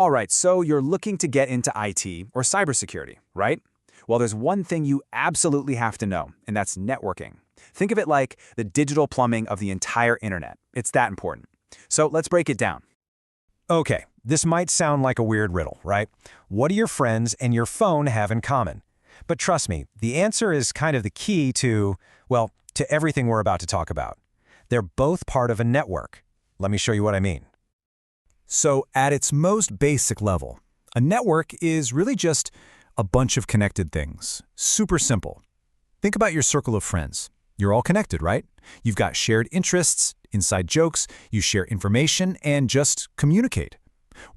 All right, so you're looking to get into IT or cybersecurity, right? Well, there's one thing you absolutely have to know, and that's networking. Think of it like the digital plumbing of the entire internet. It's that important. So let's break it down. Okay, this might sound like a weird riddle, right? What do your friends and your phone have in common? But trust me, the answer is kind of the key to, well, to everything we're about to talk about. They're both part of a network. Let me show you what I mean. So at its most basic level, a network is really just a bunch of connected things. Super simple. Think about your circle of friends. You're all connected, right? You've got shared interests, inside jokes, you share information, and just communicate.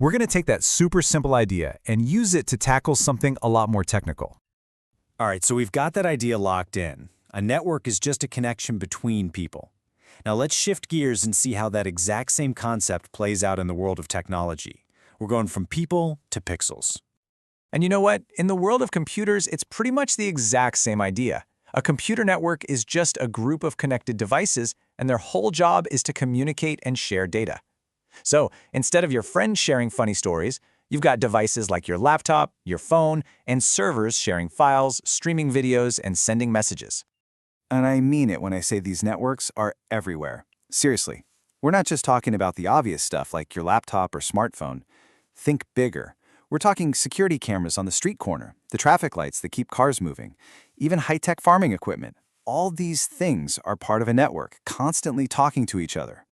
We're going to take that super simple idea and use it to tackle something a lot more technical. All right, so we've got that idea locked in. A network is just a connection between people. Now let's shift gears and see how that exact same concept plays out in the world of technology. We're going from people to pixels. And you know what? In the world of computers, it's pretty much the exact same idea. A computer network is just a group of connected devices, and their whole job is to communicate and share data. So instead of your friends sharing funny stories, you've got devices like your laptop, your phone, and servers sharing files, streaming videos, and sending messages. And I mean it when I say these networks are everywhere. Seriously, we're not just talking about the obvious stuff like your laptop or smartphone. Think bigger. We're talking security cameras on the street corner, the traffic lights that keep cars moving, even high-tech farming equipment. All these things are part of a network, constantly talking to each other.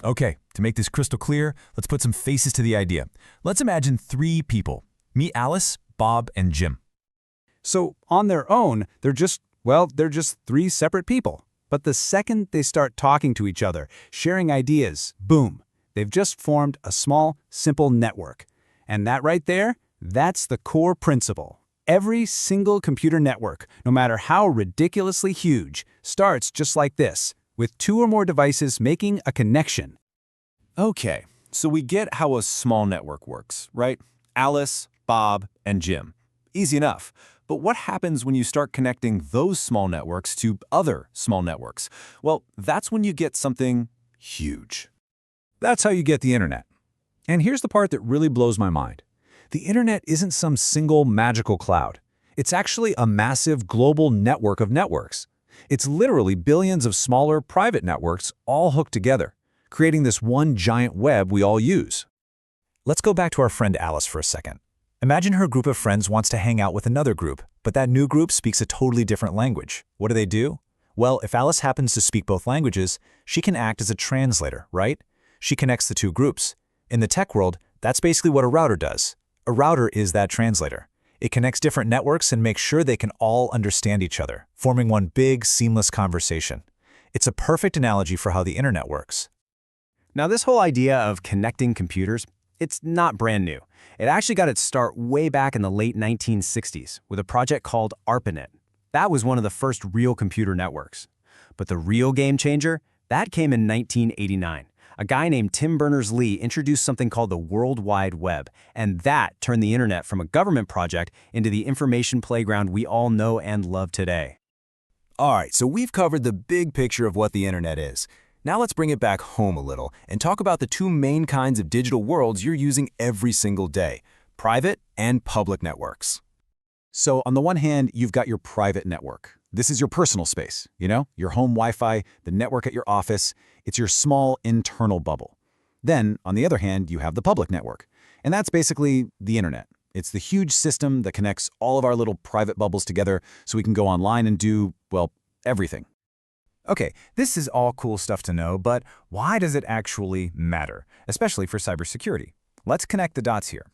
Okay, to make this crystal clear, let's put some faces to the idea. Let's imagine 3 people. Meet Alice, Bob, and Jim. So on their own, they're just 3 separate people. But the second they start talking to each other, sharing ideas, boom, they've just formed a small, simple network. And that right there, that's the core principle. Every single computer network, no matter how ridiculously huge, starts just like this, with 2 or more devices making a connection. Okay, so we get how a small network works, right? Alice, Bob, and Jim. Easy enough. But what happens when you start connecting those small networks to other small networks? Well, that's when you get something huge. That's how you get the internet. And here's the part that really blows my mind. The internet isn't some single magical cloud. It's actually a massive global network of networks. It's literally billions of smaller private networks all hooked together, creating this one giant web we all use. Let's go back to our friend Alice for a second. Imagine her group of friends wants to hang out with another group, but that new group speaks a totally different language. What do? Well, if Alice happens to speak both languages, she can act as a translator, right? She connects the 2 groups. In the tech world, that's basically what a router does. A router is that translator. It connects different networks and makes sure they can all understand each other, forming one big, seamless conversation. It's a perfect analogy for how the internet works. Now, this whole idea of connecting computers, it's not brand new. It actually got its start way back in the late 1960s with a project called ARPANET. That was one of the first real computer networks. But the real game changer, that came in 1989. A guy named Tim Berners-Lee introduced something called the World Wide Web, and that turned the internet from a government project into the information playground we all know and love today. All right, so we've covered the big picture of what the internet is. Now let's bring it back home a little and talk about the 2 main kinds of digital worlds you're using every single day, private and public networks. So on the one hand, you've got your private network. This is your personal space, your home Wi-Fi, the network at your office. It's your small internal bubble. Then, on the other hand, you have the public network. And that's basically the internet. It's the huge system that connects all of our little private bubbles together so we can go online and do, well, everything. Okay, this is all cool stuff to know, but why does it actually matter, especially for cybersecurity? Let's connect the dots here.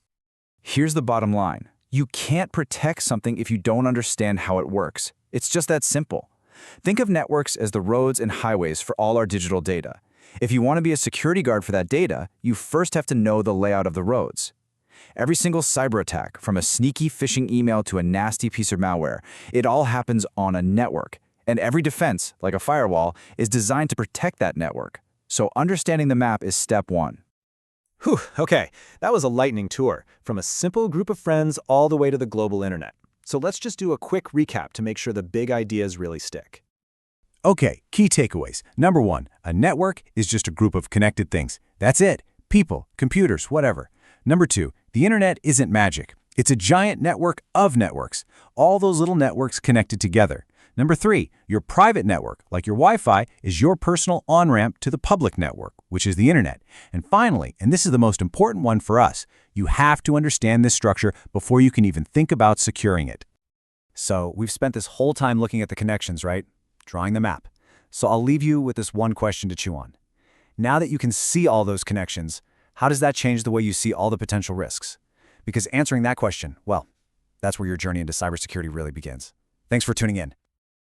Here's the bottom line. You can't protect something if you don't understand how it works. It's just that simple. Think of networks as the roads and highways for all our digital data. If you want to be a security guard for that data, you first have to know the layout of the roads. Every single cyber attack, from a sneaky phishing email to a nasty piece of malware, it all happens on a network. And every defense, like a firewall, is designed to protect that network. So understanding the map is step 1. Whew, okay, that was a lightning tour, from a simple group of friends all the way to the global internet. So let's just do a quick recap to make sure the big ideas really stick. Okay, key takeaways. Number 1, a network is just a group of connected things. That's it. People, computers, whatever. Number 2, the internet isn't magic. It's a giant network of networks, all those little networks connected together. Number 3, your private network, like your Wi-Fi, is your personal on-ramp to the public network, which is the internet. And finally, and this is the most important one for us, you have to understand this structure before you can even think about securing it. So we've spent this whole time looking at the connections, right? Drawing the map. So I'll leave you with this one question to chew on. Now that you can see all those connections, how does that change the way you see all the potential risks? Because answering that question, well, that's where your journey into cybersecurity really begins. Thanks for tuning in.